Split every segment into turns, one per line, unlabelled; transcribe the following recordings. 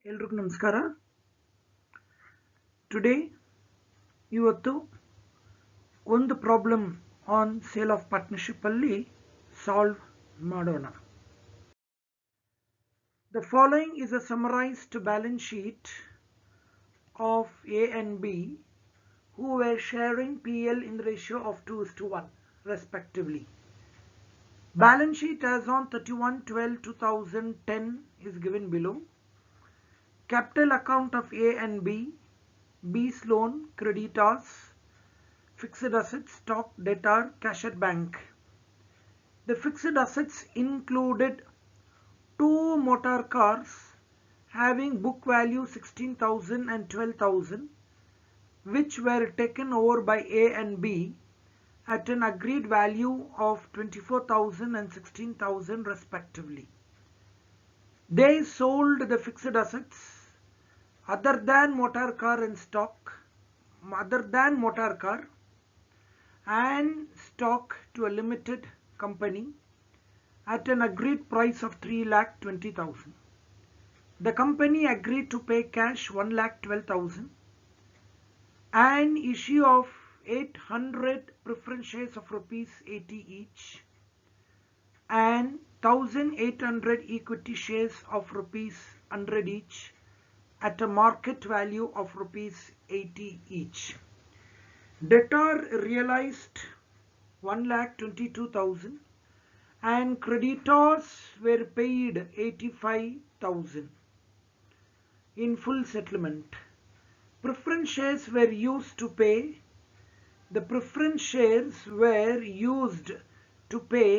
ಎಲ್ರಿಗೂ ನಮಸ್ಕಾರ. ಟುಡೇ ಇವತ್ತು ಒಂದು problem on sale of partnership ಅಲ್ಲಿ ಸಾಲ್ವ್ ಮಾಡೋಣ. The following is a summarized balance sheet of A and B who were sharing PL in the ratio of 2:1 respectively. Balance sheet as on 31/12/2010 is given below. Capital account of A and B, B's loan, creditors, fixed assets, stock, debtor, cash at bank. The fixed assets included 2 motor cars having book value 16,000 and 12,000, which were taken over by A and B at an agreed value of 24,000 and 16,000 respectively. They sold the fixed assets other than motor car and stock and stock to a limited company at an agreed price of 3,20,000. The company agreed to pay cash 1,12,000 and issue of 800 preference shares of rupees 80 each and 1,800 equity shares of rupees 100 each at a market value of rupees 80 each. Debtor realized 1,22,000 and creditors were paid 85,000 in full settlement. Preference shares were used to pay. The preference shares were used to pay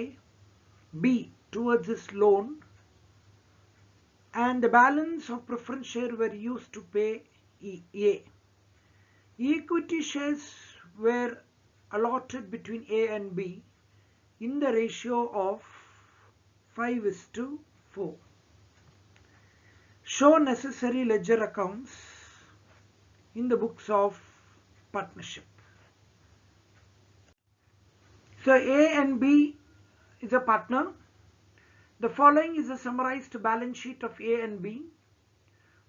B towards his loan, and the balance of preference share were used to pay A. Equity shares were allotted between A and B in the ratio of 5:4. Show necessary ledger accounts in the books of partnership. So A and B is a partner. The following is a summarized balance sheet of A and B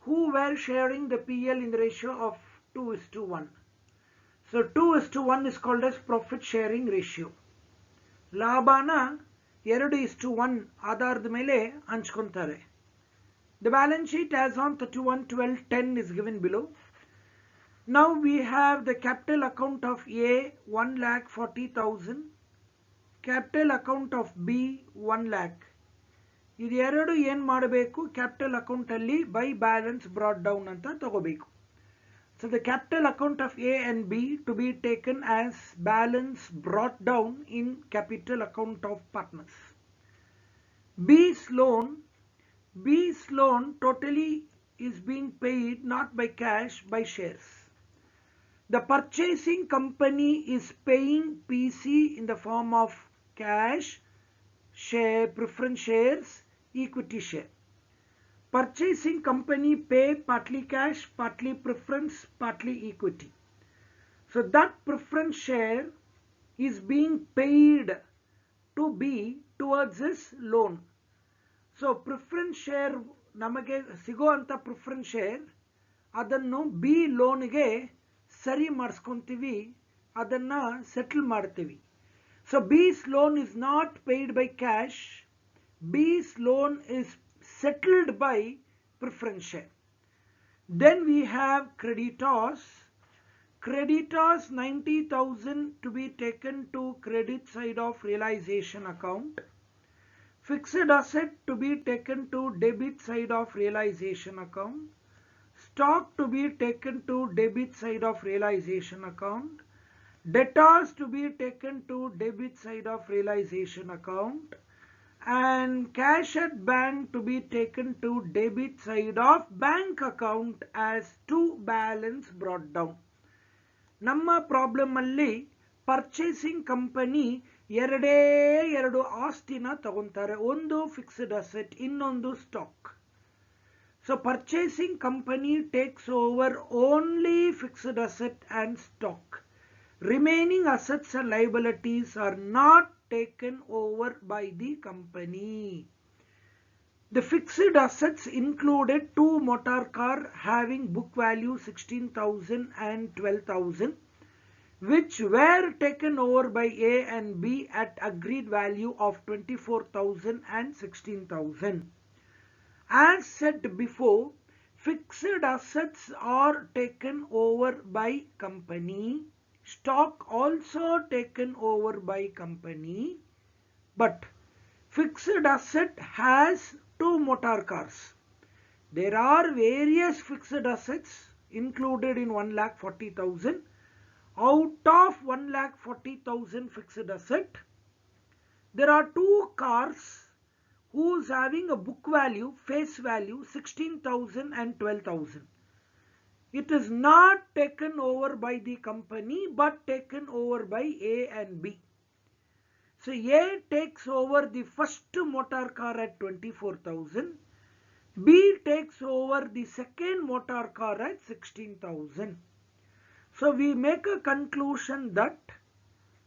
who were sharing the PL in the ratio of 2:1. So 2:1 is called as profit sharing ratio. ಲಾಭನ 2:1 ಆಧಾರದ ಮೇಲೆ ಹಂಚ್ಕೊಂತಾರೆ. The balance sheet as on 31/12/10 is given below. Now we have the capital account of A 1,40,000, capital account of B 1 lakh. ಇದೆರಡು ಏನು ಮಾಡಬೇಕು, capital account ಅಲ್ಲಿ by balance brought down ಅಂತ ತಗೋಬೇಕು. So the capital account of A and B to be taken as balance brought down in capital account of partners. B's loan totally is being paid not by cash, by shares. The purchasing company is paying PC in the form of cash, share, preference shares, equity share. Purchasing company pay partly cash, partly preference, partly equity. So that preference share is being paid to B towards his loan. So preference share ನಮಗೆ ಸಿಗೋಂಥ preference share ಅದನ್ನು B ಲೋನ್ಗೆ ಸರಿ ಮಾಡಿಸ್ಕೊಂತೀವಿ, ಅದನ್ನು settle ಮಾಡ್ತೀವಿ. So B's loan is not paid by cash. B's loan is settled by preference share. Then we have creditors. Creditors 90,000 to be taken to credit side of realization account. Fixed asset to be taken to debit side of realization account. Stock to be taken to debit side of realization account. Debtors to be taken to debit side of realization account, and cash at bank to be taken to debit side of bank account as to balance brought down. ನಮ್ಮ problem ಅಲ್ಲಿ purchasing company ಎರಡು ಆಸ್ತಿನ ತಗೊಂತಾರೆ, ಒಂದು fixed asset, ಇನ್ನೊಂದು stock. So purchasing company takes over only fixed asset and stock. Remaining assets and liabilities are not taken over by the company. The fixed assets included two motor car having book value 16,000 and 12,000, which were taken over by A and B at agreed value of 24,000 and 16,000. As said before, fixed assets are taken over by company. Stock also taken over by company. But fixed asset has two motor cars. There are various fixed assets included in 1,40,000. Out of 1,40,000 fixed asset, there are two cars whose having a book value, face value 16,000 and 12,000. It is not taken over by the company but taken over by A and B. So A takes over the first motor car at 24,000. B takes over the second motor car at 16,000. So we make a conclusion that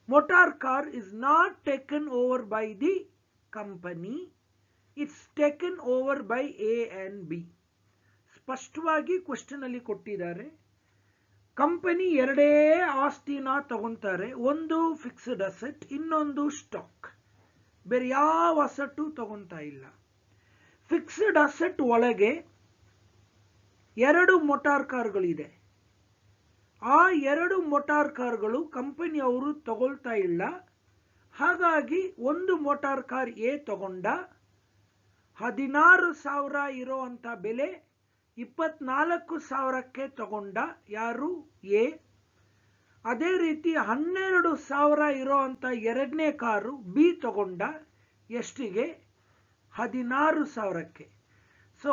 motor car is not taken over by the company. It's taken over by A and B. ಸ್ಪಷ್ಟವಾಗಿ question ಅಲ್ಲಿ ಕೊಟ್ಟಿದ್ದಾರೆ. Company ಎರಡೇ ಆಸ್ತಿನ ತಗೊಂತಾರೆ, ಒಂದು fixed asset, ಇನ್ನೊಂದು stock. ಬೇರೆ ಯಾವ ಅಸೆಟ್ ತಗೊಂತಾ ಇಲ್ಲ. ಫಿಕ್ಸ್ಡ್ ಅಸೆಟ್ ಒಳಗೆ ಎರಡು ಮೋಟಾರ್ ಕಾರ್ಗಳಿದೆ. ಆ ಎರಡು ಮೋಟಾರ್ ಕಾರ್ಗಳು ಕಂಪನಿಯವರು ತಗೊಳ್ತಾ ಇಲ್ಲ. ಹಾಗಾಗಿ ಒಂದು ಮೋಟಾರ್ ಕಾರ್ ಎ ತಗೊಂಡ, 16,000 ಇರೋಂಥ ಬೆಲೆ 24,000ಕ್ಕೆ ತಗೊಂಡ ಯಾರು? ಎ. ಅದೇ ರೀತಿ 12,000 ಇರೋಂಥ ಎರಡನೇ ಕಾರು ಬಿ ತಗೊಂಡ, ಎಷ್ಟಿಗೆ? 16,000ಕ್ಕೆ. So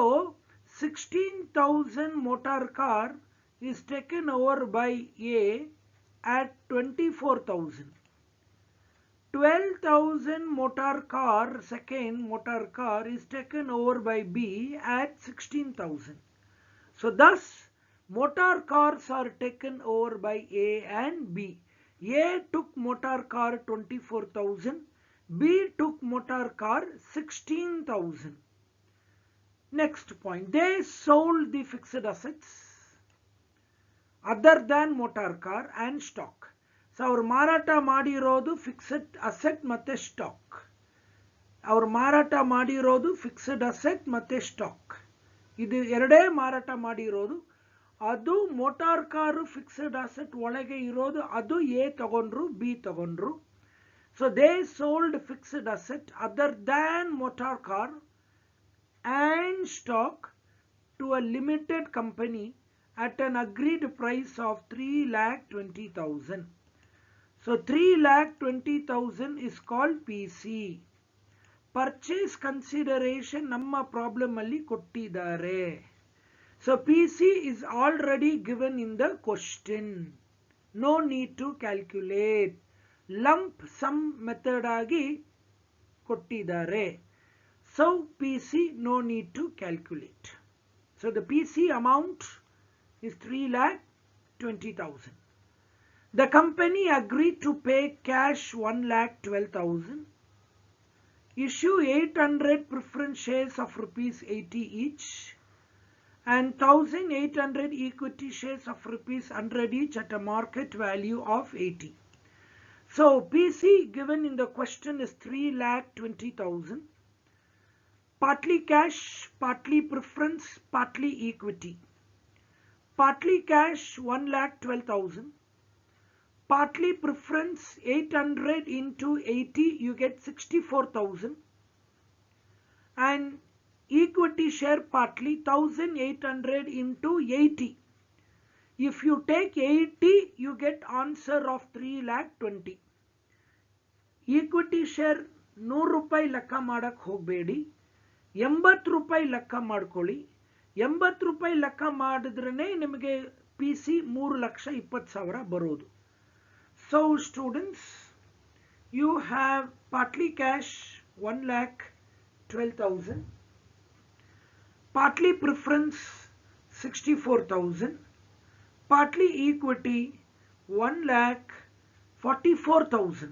16,000 motor car is taken over by A at 24,000. 12,000 motor car, second motor car is taken over by B at 16,000. So thus motor cars are taken over by A and B. A took motor car 24,000, B took motor car 16,000. Next point, they sold the fixed assets other than motor car and stock. So ಅವರು ಮಾರಾಟ ಮಾಡಿರೋದು fixed asset ಮತ್ತೆ stock. ಅವರು ಮಾರಾಟ ಮಾಡಿರೋದು fixed asset ಮತ್ತೆ stock. ಇದು ಎರಡೇ ಮಾರಾಟ ಮಾಡಿರೋದು. ಅದು ಮೋಟಾರ್ ಕಾರು ಫಿಕ್ಸ್ಡ್ ಅಸೆಟ್ ಒಳಗೆ ಇರೋದು, ಅದು ಎ ತಗೊಂಡ್ರು, ಬಿ ತಗೊಂಡ್ರು. So they sold fixed asset other than motor car and stock to a limited company at an agreed price of 3,20,000. So 3,20,000 is called PC. Purchase consideration ನಮ್ಮ problem ಅಲ್ಲಿ ಕೊಟ್ಟಿದ್ದಾರೆ. So PC is already given in the question. No need to calculate. Lump sum method ಆಗಿ ಕೊಟ್ಟಿದ್ದಾರೆ. So PC no need to calculate. So the PC amount is 3,20,000. The company agreed to pay cash 1,12,000. Issue 800 preference shares of rupees 80 each and 1,800 equity shares of rupees 100 each at a market value of 80. So PC given in the question is 3,20,000. Partly cash, partly preference, partly equity. Partly cash 1,12,000. Partly preference 800 into 80 you get 64,000. And equity share partly 1,800 into 80. If you take 80 you get answer of 3,20,000. Equity share 100 ರೂಪಾಯಿ ಲೆಕ್ಕ ಮಾಡಕ್ಕೆ ಹೋಗಬೇಡಿ, 80 ರೂಪಾಯಿ ಲೆಕ್ಕ ಮಾಡ್ಕೊಳ್ಳಿ. 80 ರೂಪಾಯಿ ಲೆಕ್ಕ ಮಾಡಿದ್ರೇ ನಿಮಗೆ ಪಿ ಸಿ 3,20,000 ಬರೋದು. So students, you have partly cash 1,12,000, partly preference 64,000, partly equity 1,44,000.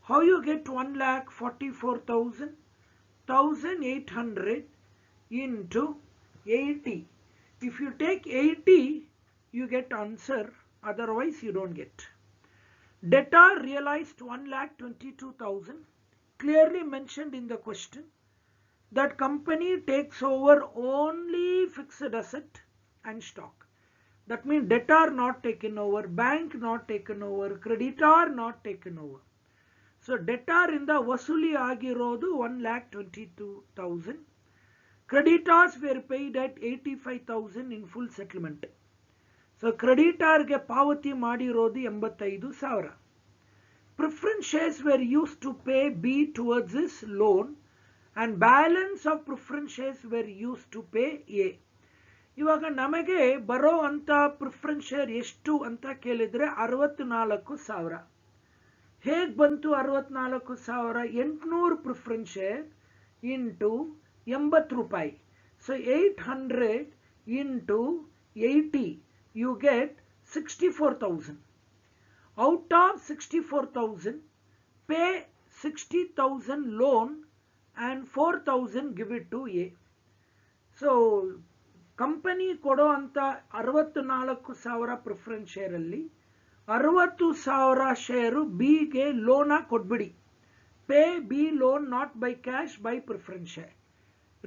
How you get 1,44,000? 1800 into 80. If you take 80, you get answer, otherwise you don't get. Debtor realized 1,22,000, clearly mentioned in the question that company takes over only fixed asset and stock. That means debtor not taken over, bank not taken over, creditor not taken over. So debtor in the vasuli agirodu 1,22,000. Creditors were paid at 85,000 in full settlement. So creditor ge pavati ಮಾಡಿರೋದು 85,000. Preference shares were used to pay B towards this loan and balance of preference shares were used to pay A. ಇವಾಗ ನಮಗೆ ಬರೋ ಅಂತ preference share ಎಷ್ಟು ಅಂತ ಕೇಳಿದ್ರೆ 64,000. ಹೇಗೆ ಬಂತು 64,000? 800 ಪ್ರಿಫರೆನ್ಸ್ ಶೇರ್ ಇಂಟು 80 ರೂಪಾಯಿ. So 800 into 80 you get 64,000. Out of 64,000, pay 60,000 loan and 4,000 give it to A. So company ಕೊಡೋ ಅಂತ 64,000 ಪ್ರಿಫರೆನ್ಸ್ ಶೇರ್ ಅಲ್ಲಿ 60,000 ಶೇರು ಬಿ ಗೆ ಲೋನ್ ಕೊಟ್ಬಿಡಿ. Pay B loan not by cash by preference share.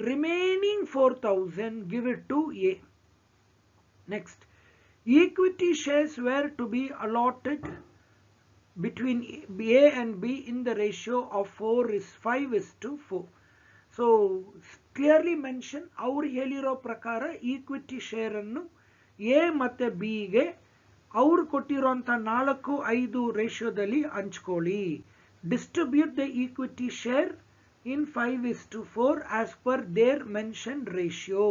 Remaining 4,000 give it to A. Next, equity shares were to be allotted between A and B in the ratio of 5:4. So clearly mention ಅವರು ಹೇಳಿರೋ ಪ್ರಕಾರ equity share ಅನ್ನು A ಮತ್ತೆ B ಗೆ ಅವರು ಕೊಟ್ಟಿರುವಂತ 4:5 ರೇಷಿಯೋದಲ್ಲಿ ಹಂಚ್ಕೊಳ್ಳಿ. Distribute the equity share in 5:4 as per their mentioned ratio.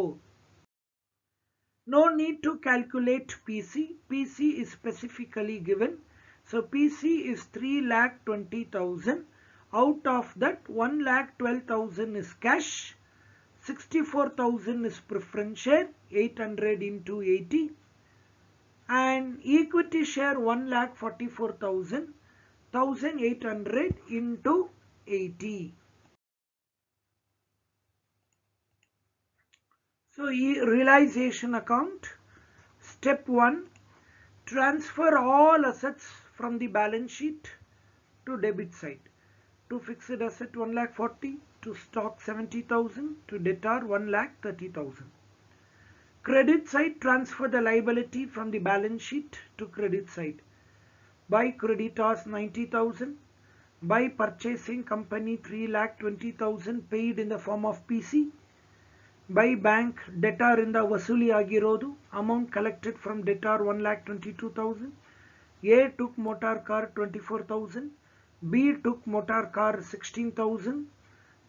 No need to calculate PC. PC is specifically given. So PC is 3,20,000. Out of that 1,12,000 is cash. 64,000 is preference share, 800 into 80. And equity share 1,44,000, 1,800 into 80. So realization account. Step 1, transfer all assets from the balance sheet to debit side. To fixed asset 1,40,000, to stock 70,000, to debtor 1,30,000. Credit side, transfer the liability from the balance sheet to credit side. By creditors 90,000, by purchasing company 3,20,000 paid in the form of PC. By bank, debtor in the vasuli agirodu, amount collected from debtor 1,22,000. A took motor car 24,000. B took motor car 16,000.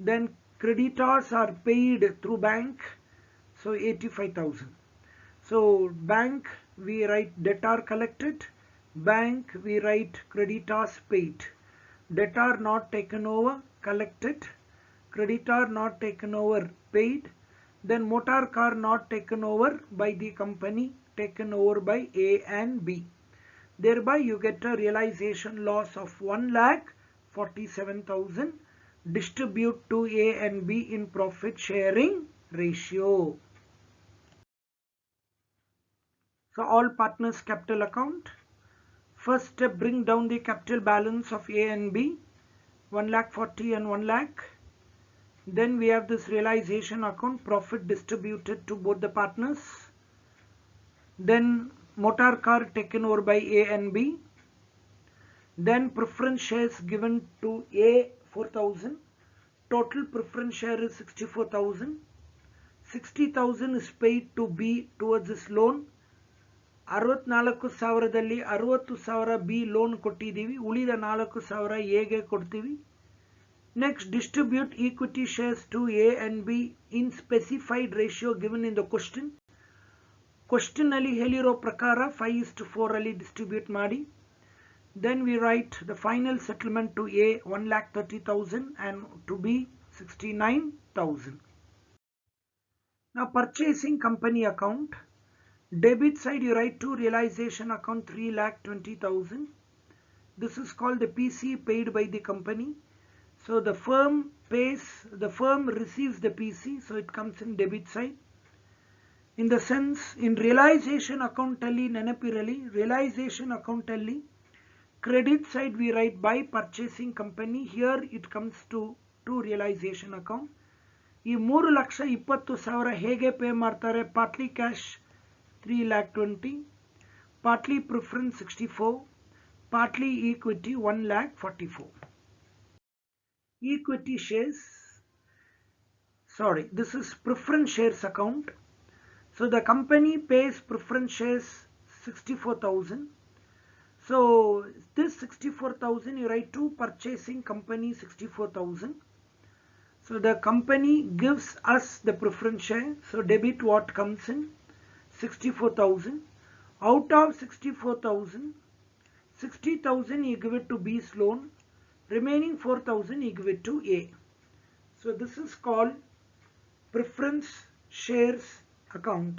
Then creditors are paid through bank, so 85,000. So bank we write debtor collected, bank we write creditors paid. Debtor not taken over, collected. Creditor not taken over, paid. Then motor car not taken over by the company, taken over by A and B. Thereby you get a realization loss of 1,47,000. Distribute to A and B in profit sharing ratio. So all partners capital account. First step, bring down the capital balance of A and B, 1,40,000 and 1,00,000. Then we have this realization account, profit distributed to both the partners. Then motor car taken over by A and B. Then preference shares given to A 4,000. Total preference share is 64,000. 60,000 is paid to B towards this loan. 64,000ದಲ್ಲಿ 60,000 B loan ಕೊಟ್ಟಿದ್ದೀವಿ, ಉಳಿದ 4,000 A ಗೆ ಕೊಡ್ತೀವಿ. Next, distribute equity shares to A and B in specified ratio given in the question. Question ಅಲ್ಲಿ ಹೇಳಿರೋ ಪ್ರಕಾರ 5:4 ಅಲ್ಲಿ distribute ಮಾಡಿ. Then we write the final settlement to A 1,30,000 and to B 69,000. Now purchasing company account. Debit side you write to realization account 3,20,000. This is called the PC paid by the company. So the firm receives the PC, so it comes in debit side. In the sense, in realization account ಅಲ್ಲಿ ನೆನಪಿರಲಿ, realization account ಅಲ್ಲಿ credit side we write by purchasing company. Here it comes to realization account. ಈ 3,20,000 ಹೇಗೆ pay ಮಾಡ್ತಾರೆ? Partly cash 3,20,000, partly preference 64, partly equity 1,44,000. Equity shares, sorry, this is preference shares account. So the company pays preference shares 64,000. So this 64,000 you write to purchasing company 64,000. So the company gives us the preference share. So debit what comes in? 64,000. Out of 64,000, 60,000 you give it to B's loan. Remaining 4,000 you give it to A. So this is called preference shares account.